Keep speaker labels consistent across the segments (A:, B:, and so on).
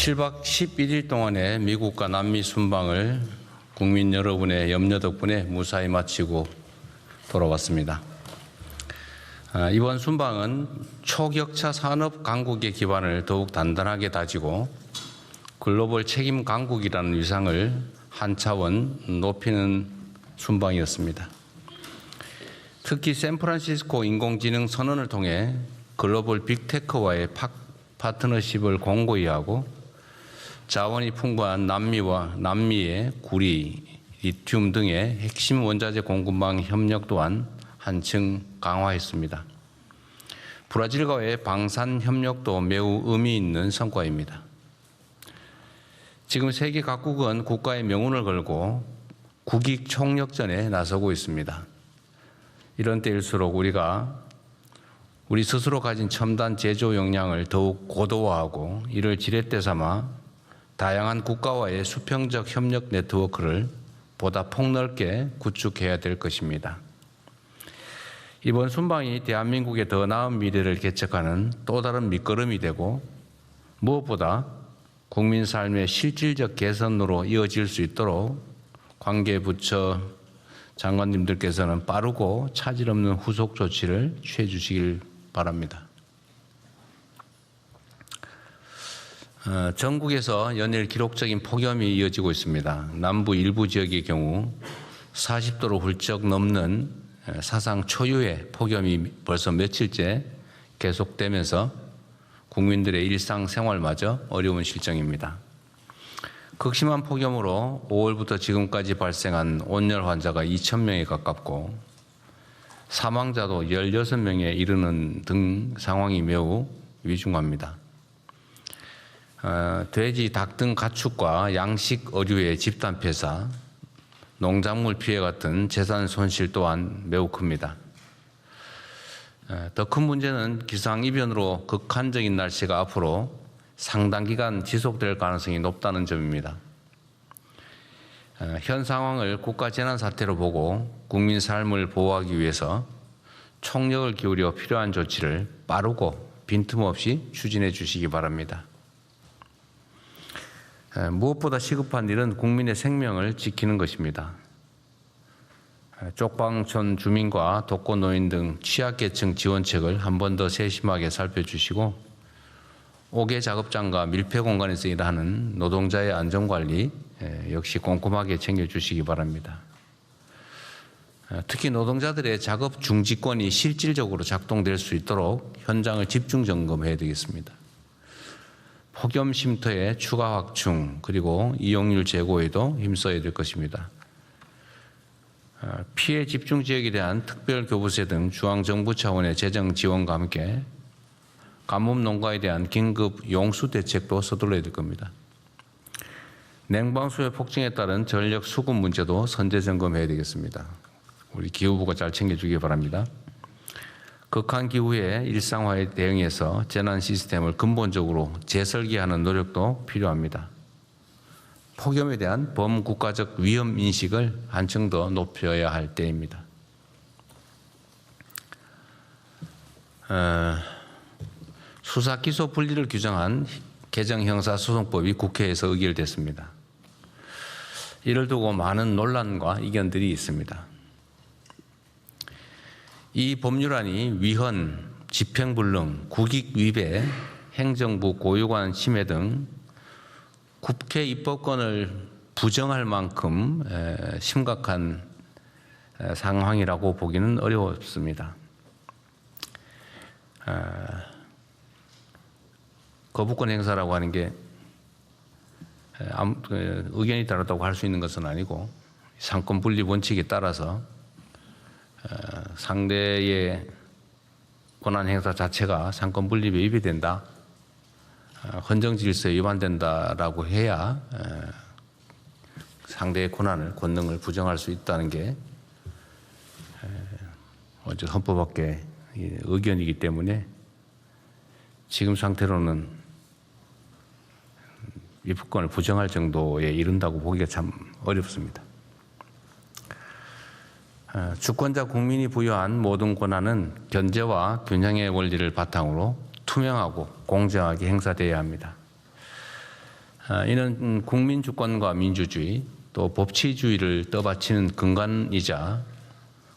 A: 7박 11일 동안의 미국과 남미 순방을 국민 여러분의 염려 덕분에 무사히 마치고 돌아왔습니다. 이번 순방은 초격차 산업 강국의 기반을 더욱 단단하게 다지고 글로벌 책임 강국이라는 위상을 한 차원 높이는 순방이었습니다. 특히 샌프란시스코 인공지능 선언을 통해 글로벌 빅테크와의 파트너십을 공고히 하고 자원이 풍부한 남미의 구리, 리튬 등의 핵심 원자재 공급망 협력 또한 한층 강화했습니다. 브라질과의 방산 협력도 매우 의미 있는 성과입니다. 지금 세계 각국은 국가의 명운을 걸고 국익 총력전에 나서고 있습니다. 이런 때일수록 우리 스스로 가진 첨단 제조 역량을 더욱 고도화하고 이를 지렛대 삼아 다양한 국가와의 수평적 협력 네트워크를 보다 폭넓게 구축해야 될 것입니다. 이번 순방이 대한민국의 더 나은 미래를 개척하는 또 다른 밑거름이 되고 무엇보다 국민 삶의 실질적 개선으로 이어질 수 있도록 관계 부처 장관님들께서는 빠르고 차질 없는 후속 조치를 취해 주시길 바랍니다. 전국에서 연일 기록적인 폭염이 이어지고 있습니다. 남부 일부 지역의 경우 40도로 훌쩍 넘는 사상 초유의 폭염이 벌써 며칠째 계속되면서 국민들의 일상생활마저 어려운 실정입니다. 극심한 폭염으로 5월부터 지금까지 발생한 온열 환자가 2,000명에 가깝고 사망자도 16명에 이르는 등 상황이 매우 위중합니다. 돼지, 닭 등 가축과 양식 어류의 집단 폐사, 농작물 피해 같은 재산 손실 또한 매우 큽니다. 더 큰 문제는 기상이변으로 극한적인 날씨가 앞으로 상당 기간 지속될 가능성이 높다는 점입니다. 현 상황을 국가재난사태로 보고 국민 삶을 보호하기 위해서 총력을 기울여 필요한 조치를 빠르고 빈틈없이 추진해 주시기 바랍니다. 무엇보다 시급한 일은 국민의 생명을 지키는 것입니다. 쪽방촌 주민과 독거노인 등 취약계층 지원책을 한 번 더 세심하게 살펴주시고 옥외 작업장과 밀폐 공간에서 일하는 노동자의 안전관리 역시 꼼꼼하게 챙겨주시기 바랍니다. 특히 노동자들의 작업 중지권이 실질적으로 작동될 수 있도록 현장을 집중 점검해야 되겠습니다. 폭염 쉼터의 추가 확충 그리고 이용률 제고에도 힘써야 될 것입니다. 피해 집중 지역에 대한 특별교부세 등 중앙정부 차원의 재정 지원과 함께 가뭄 농가에 대한 긴급 용수 대책도 서둘러야 될 겁니다. 냉방수요 폭증에 따른 전력 수급 문제도 선제 점검해야 되겠습니다. 우리 기후부가 잘 챙겨주기 바랍니다. 극한 기후의 일상화에 대응해서 재난 시스템을 근본적으로 재설계하는 노력도 필요합니다. 폭염에 대한 범국가적 위험 인식을 한층 더 높여야 할 때입니다. 수사 기소 분리를 규정한 개정 형사소송법이 국회에서 의결됐습니다. 이를 두고 많은 논란과 이견들이 있습니다. 이 법률안이 위헌, 집행불능, 국익위배, 행정부 고유관 침해 등 국회 입법권을 부정할 만큼 심각한 상황이라고 보기는 어렵습니다. 거부권 행사라고 하는 게 의견이 다르다고 할 수 있는 것은 아니고 상권 분리 원칙에 따라서 상대의 권한 행사 자체가 상권 분립에 위배된다, 헌정 질서에 위반된다라고 해야 상대의 권능을 부정할 수 있다는 게 어제 헌법학계 의견이기 때문에 지금 상태로는 입법권을 부정할 정도에 이른다고 보기가 참 어렵습니다. 주권자 국민이 부여한 모든 권한은 견제와 균형의 원리를 바탕으로 투명하고 공정하게 행사되어야 합니다. 이는 국민 주권과 민주주의 또 법치주의를 떠받치는 근간이자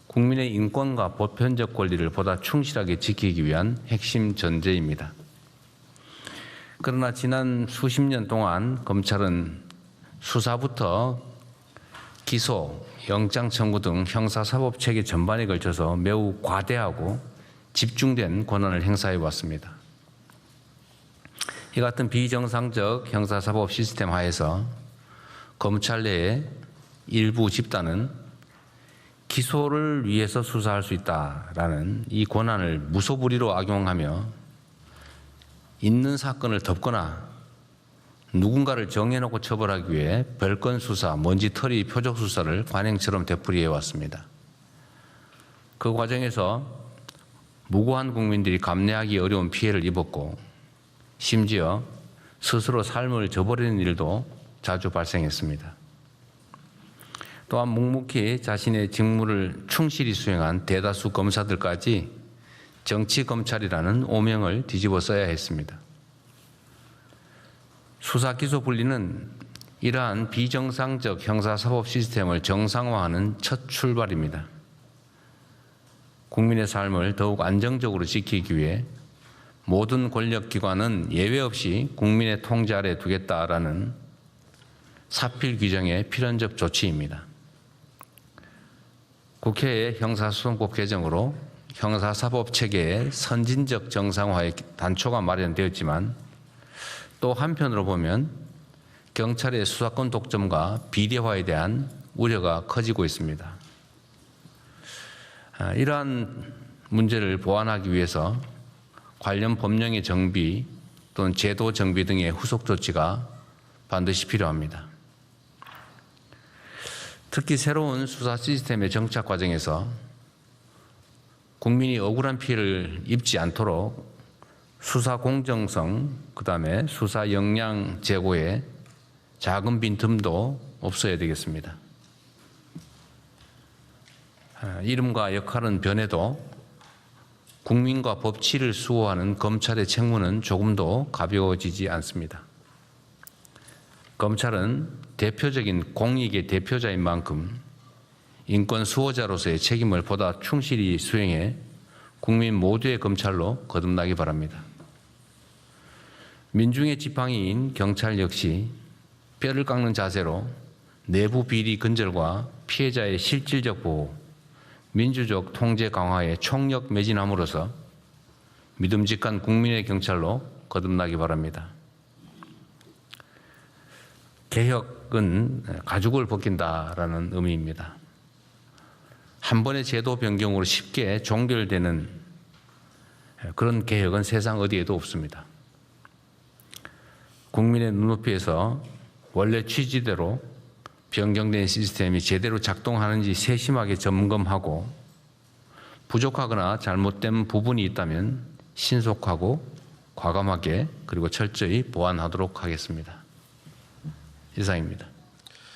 A: 국민의 인권과 보편적 권리를 보다 충실하게 지키기 위한 핵심 전제입니다. 그러나 지난 수십 년 동안 검찰은 수사부터 기소, 영장 청구 등 형사사법 체계 전반에 걸쳐서 매우 과대하고 집중된 권한을 행사해 왔습니다. 이 같은 비정상적 형사사법 시스템 하에서 검찰 내의 일부 집단은 기소를 위해서 수사할 수 있다라는 이 권한을 무소불위로 악용하며 있는 사건을 덮거나 누군가를 정해놓고 처벌하기 위해 별건 수사, 먼지털이 표적 수사를 관행처럼 되풀이해 왔습니다. 그 과정에서 무고한 국민들이 감내하기 어려운 피해를 입었고 심지어 스스로 삶을 저버리는 일도 자주 발생했습니다. 또한 묵묵히 자신의 직무를 충실히 수행한 대다수 검사들까지 정치검찰이라는 오명을 뒤집어 써야 했습니다. 수사기소 분리는 이러한 비정상적 형사사법 시스템을 정상화하는 첫 출발입니다. 국민의 삶을 더욱 안정적으로 지키기 위해 모든 권력기관은 예외 없이 국민의 통제 아래 두겠다라는 사필 규정의 필연적 조치입니다. 국회의 형사소송법 개정으로 형사사법 체계의 선진적 정상화의 단초가 마련되었지만 또 한편으로 보면 경찰의 수사권 독점과 비례화에 대한 우려가 커지고 있습니다. 이러한 문제를 보완하기 위해서 관련 법령의 정비 또는 제도 정비 등의 후속 조치가 반드시 필요합니다. 특히 새로운 수사 시스템의 정착 과정에서 국민이 억울한 피해를 입지 않도록 수사 공정성, 그다음에 수사 역량 제고에 작은 빈틈도 없어야 되겠습니다. 이름과 역할은 변해도 국민과 법치를 수호하는 검찰의 책무는 조금도 가벼워지지 않습니다. 검찰은 대표적인 공익의 대표자인 만큼 인권 수호자로서의 책임을 보다 충실히 수행해 국민 모두의 검찰로 거듭나기 바랍니다. 민중의 지팡이인 경찰 역시 뼈를 깎는 자세로 내부 비리 근절과 피해자의 실질적 보호, 민주적 통제 강화에 총력 매진함으로써 믿음직한 국민의 경찰로 거듭나기 바랍니다. 개혁은 가죽을 벗긴다라는 의미입니다. 한 번의 제도 변경으로 쉽게 종결되는 그런 개혁은 세상 어디에도 없습니다. 국민의 눈높이에서 원래 취지대로 변경된 시스템이 제대로 작동하는지 세심하게 점검하고 부족하거나 잘못된 부분이 있다면 신속하고 과감하게 그리고 철저히 보완하도록 하겠습니다. 이상입니다.